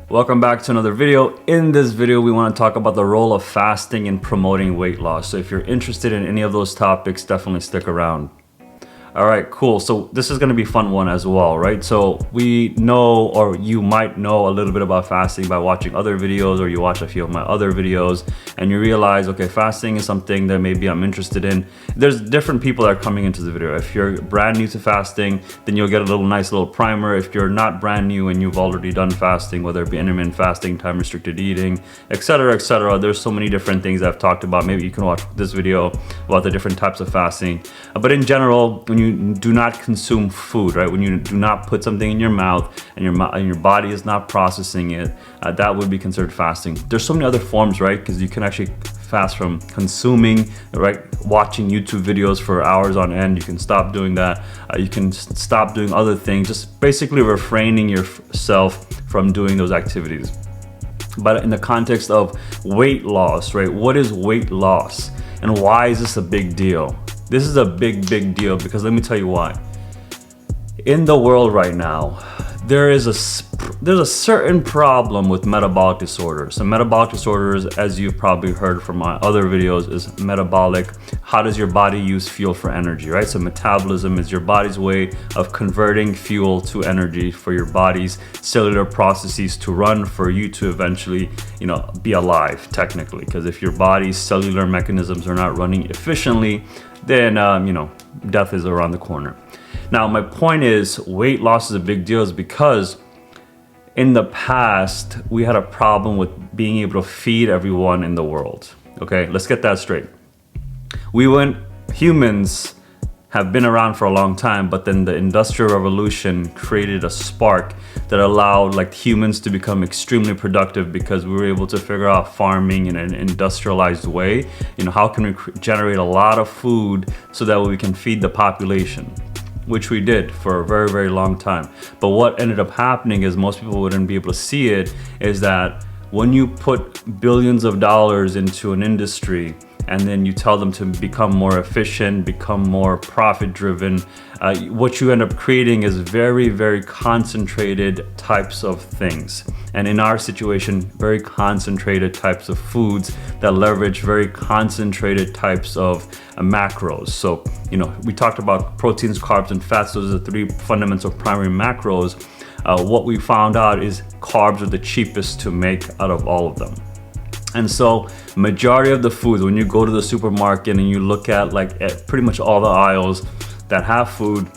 Welcome back to another video. In this video, we want to talk about the role of fasting in promoting weight loss. So if you're interested in any of those topics, definitely stick around. All right, cool. So this is going to be a fun one as well, right? So we know, or you might know a little bit about fasting by watching other videos, or you watch a few of my other videos and you realize, okay, fasting is something that maybe I'm interested in. There's different people that are coming into the video. If you're brand new to fasting, then you'll get a nice little primer. If you're not brand new and you've already done fasting, whether it be intermittent fasting, time restricted eating, etc., there's so many different things I've talked about. Maybe you can watch this video about the different types of fasting. But in general, when you do not consume food, right? When you do not put something in your mouth and your body is not processing it, that would be considered fasting. There's so many other forms, right? Because you can actually fast from consuming, right? Watching YouTube videos for hours on end. You can stop doing that. You can stop doing other things, just basically refraining yourself from doing those activities. But in the context of weight loss, right? What is weight loss and why is this a big deal? This is a big deal because let me tell you why. In the world right now, there's a certain problem with metabolic disorders. And metabolic disorders, as you've probably heard from my other videos, is metabolic. How does your body use fuel for energy, right? So metabolism is your body's way of converting fuel to energy for your body's cellular processes to run for you to eventually, be alive technically. Because if your body's cellular mechanisms are not running efficiently, then, death is around the corner. Now, my point is weight loss is a big deal is because in the past, we had a problem with being able to feed everyone in the world. Okay, let's get that straight. Humans have been around for a long time, but then the Industrial Revolution created a spark that allowed humans to become extremely productive because we were able to figure out farming in an industrialized way. How can we generate a lot of food so that we can feed the population? Which we did for a very long time. But what ended up happening is most people wouldn't be able to see it, is that when you put billions of dollars into an industry and then you tell them to become more efficient, become more profit driven, what you end up creating is very concentrated types of things. And in our situation, very concentrated types of foods that leverage very concentrated types of macros. So, we talked about proteins, carbs, and fats. Those are the three fundamental primary macros. What we found out is carbs are the cheapest to make out of all of them. And so majority of the foods, when you go to the supermarket and you look at at pretty much all the aisles that have food,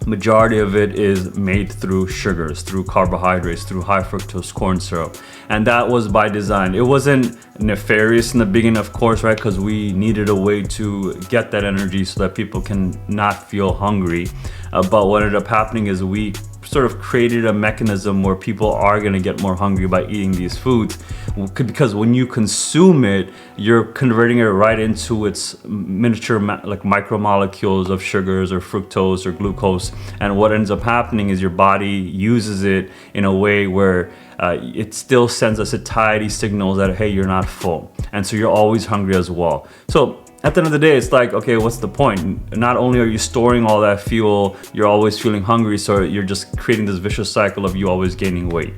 majority of it is made through sugars, through carbohydrates, through high fructose corn syrup. And that was by design. It wasn't nefarious in the beginning, of course, right? Because we needed a way to get that energy so that people can not feel hungry. But what ended up happening is we sort of created a mechanism where people are going to get more hungry by eating these foods, because when you consume it, you're converting it right into its miniature micromolecules of sugars or fructose or glucose. And what ends up happening is your body uses it in a way where it still sends a satiety signal that, hey, you're not full. And so you're always hungry as well. So at the end of the day, it's okay, what's the point? Not only are you storing all that fuel, you're always feeling hungry, so you're just creating this vicious cycle of you always gaining weight.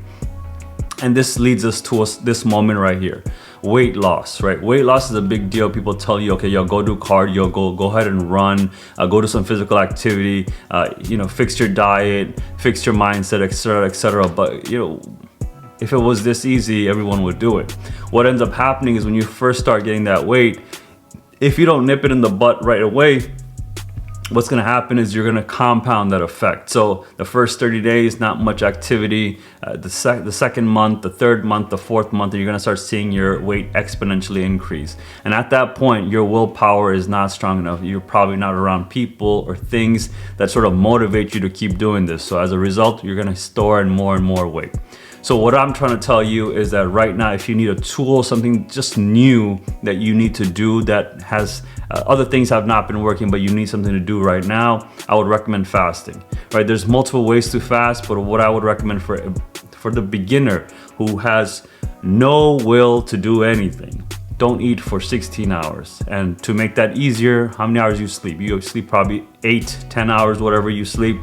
And this leads us to this moment right here. Weight loss, right? Weight loss is a big deal. People tell you, okay, go do cardio, go ahead and run, go do some physical activity, fix your diet, fix your mindset, etc. But, if it was this easy, everyone would do it. What ends up happening is when you first start getting that weight, if you don't nip it in the butt right away, what's going to happen is you're going to compound that effect. So the first 30 days, not much activity. The second month, the third month, the fourth month, you're going to start seeing your weight exponentially increase. And at that point, your willpower is not strong enough. You're probably not around people or things that sort of motivate you to keep doing this. So as a result, you're going to store in more and more weight. So what I'm trying to tell you is that right now, if you need a tool, something just new that you need to do that has other things have not been working, but you need something to do right now, I would recommend fasting, right? There's multiple ways to fast, but what I would recommend for the beginner who has no will to do anything, don't eat for 16 hours. And to make that easier, how many hours you sleep? You sleep probably 8, 10 hours, whatever you sleep.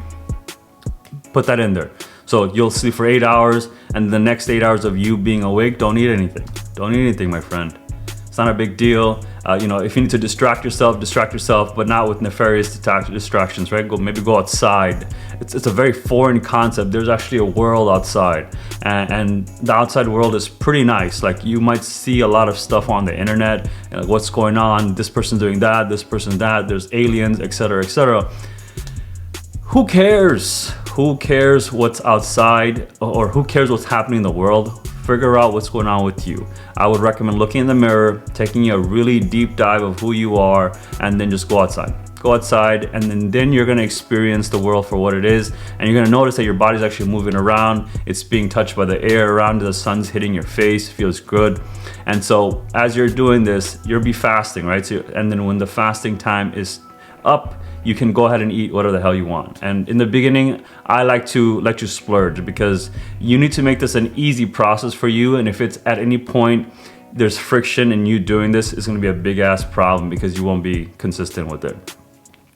Put that in there. So you'll sleep for 8 hours, and the next 8 hours of you being awake, don't eat anything. Don't eat anything, my friend. It's not a big deal. If you need to distract yourself, but not with nefarious distractions, right? Maybe go outside. It's a very foreign concept. There's actually a world outside, and the outside world is pretty nice. Like, you might see a lot of stuff on the internet, like what's going on, this person's doing that, this person that, there's aliens, etc., etc. Who cares? Who cares what's outside, or who cares what's happening in the world? Figure out what's going on with you. I would recommend looking in the mirror, taking a really deep dive of who you are, and then just go outside. Go outside, and then you're gonna experience the world for what it is, and you're gonna notice that your body's actually moving around. It's being touched by the air around, the sun's hitting your face, feels good. And so as you're doing this, you'll be fasting, right? And then when the fasting time is up, you can go ahead and eat whatever the hell you want. And in the beginning, I like to let you splurge, because you need to make this an easy process for you. And if it's at any point there's friction in you doing this, it's gonna be a big ass problem, because you won't be consistent with it.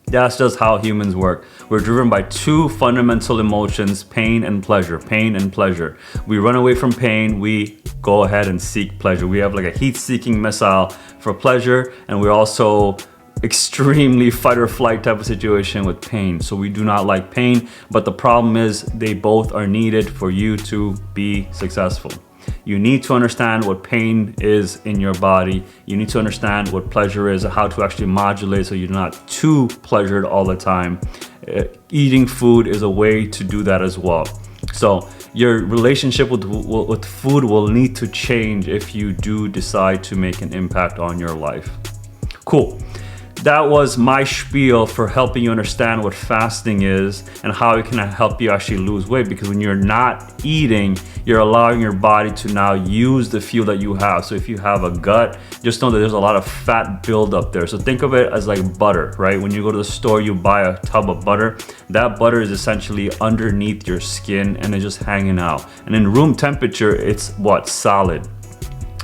That's just how humans work. We're driven by two fundamental emotions, pain and pleasure. Pain and pleasure. We run away from pain, we go ahead and seek pleasure. We have like a heat-seeking missile for pleasure, and we're also extremely fight or flight type of situation with pain. So we do not like pain, but the problem is they both are needed for you to be successful. You need to understand what pain is in your body. You need to understand what pleasure is, how to actually modulate so you're not too pleasured all the time. Eating food is a way to do that as well. So your relationship with food will need to change if you do decide to make an impact on your life. Cool. That was my spiel for helping you understand what fasting is and how it can help you actually lose weight. Because when you're not eating, you're allowing your body to now use the fuel that you have. So if you have a gut, just know that there's a lot of fat buildup there. So think of it as like butter, right? When you go to the store, you buy a tub of butter. That butter is essentially underneath your skin and it's just hanging out. And in room temperature, it's what? Solid.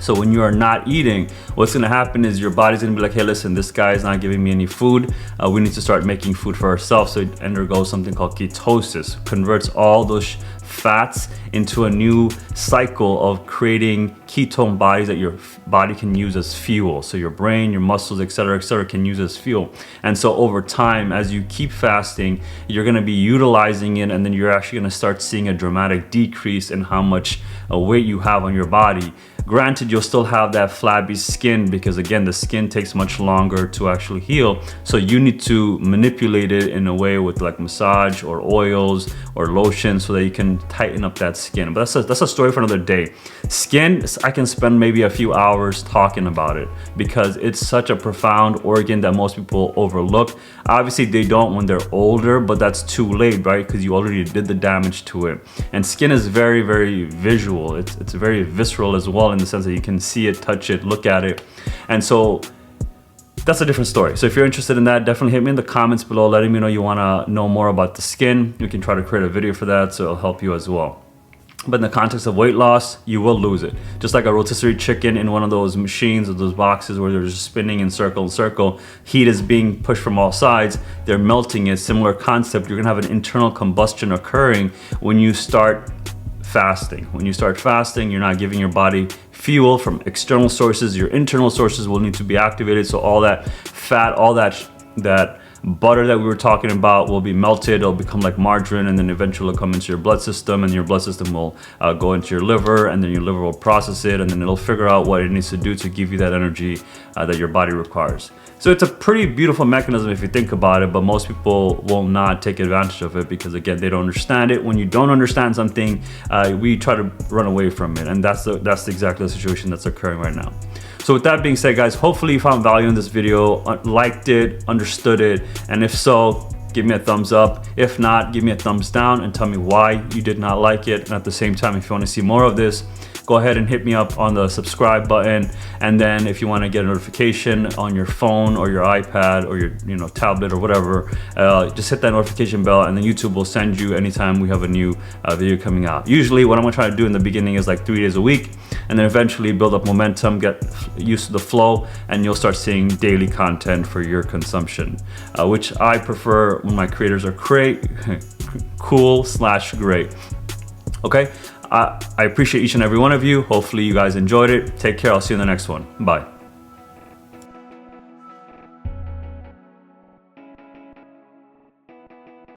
So when you are not eating, what's gonna happen is your body's gonna be like, hey, listen, this guy is not giving me any food. We need to start making food for ourselves. So it undergoes something called ketosis, converts all those fats into a new cycle of creating ketone bodies that your body can use as fuel. So your brain, your muscles, et cetera, can use as fuel. And so over time, as you keep fasting, you're gonna be utilizing it, and then you're actually gonna start seeing a dramatic decrease in how much weight you have on your body. Granted, you'll still have that flabby skin because, again, the skin takes much longer to actually heal. So you need to manipulate it in a way with like massage or oils or lotion so that you can tighten up that skin. But that's a story for another day. Skin, I can spend maybe a few hours talking about it because it's such a profound organ that most people overlook. Obviously, they don't when they're older, but that's too late, right? Because you already did the damage to it. And skin is very, very visual. It's very visceral as well, in the sense that you can see it, touch it, look at it. And so that's a different story. So if you're interested in that, definitely hit me in the comments below, letting me know you wanna know more about the skin. We can try to create a video for that, so it'll help you as well. But in the context of weight loss, you will lose it. Just like a rotisserie chicken in one of those machines or those boxes where they're just spinning in circle, heat is being pushed from all sides, they're melting it. Similar concept, you're gonna have an internal combustion occurring when you start fasting. When you start fasting, you're not giving your body fuel from external sources. Your internal sources will need to be activated. So all that fat, all that butter that we were talking about will be melted. It'll become like margarine, and then eventually it'll come into your blood system, and your blood system will go into your liver, and then your liver will process it, and then it'll figure out what it needs to do to give you that energy that your body requires. So it's a pretty beautiful mechanism if you think about it, but most people will not take advantage of it because, again, they don't understand it. When you don't understand something, we try to run away from it, and that's exactly the situation that's occurring right now. So with that being said, guys, hopefully you found value in this video, liked it, understood it, and if so, give me a thumbs up. If not, give me a thumbs down and tell me why you did not like it. And at the same time, if you want to see more of this, go ahead and hit me up on the subscribe button. And then if you want to get a notification on your phone or your iPad or your tablet or whatever, just hit that notification bell, and then YouTube will send you anytime we have a new video coming out. Usually what I'm gonna try to do in the beginning is like 3 days a week, and then eventually build up momentum, get used to the flow, and you'll start seeing daily content for your consumption, which I prefer when my creators are cool/great. Okay, I appreciate each and every one of you. Hopefully you guys enjoyed it. Take care. I'll see you in the next one. Bye.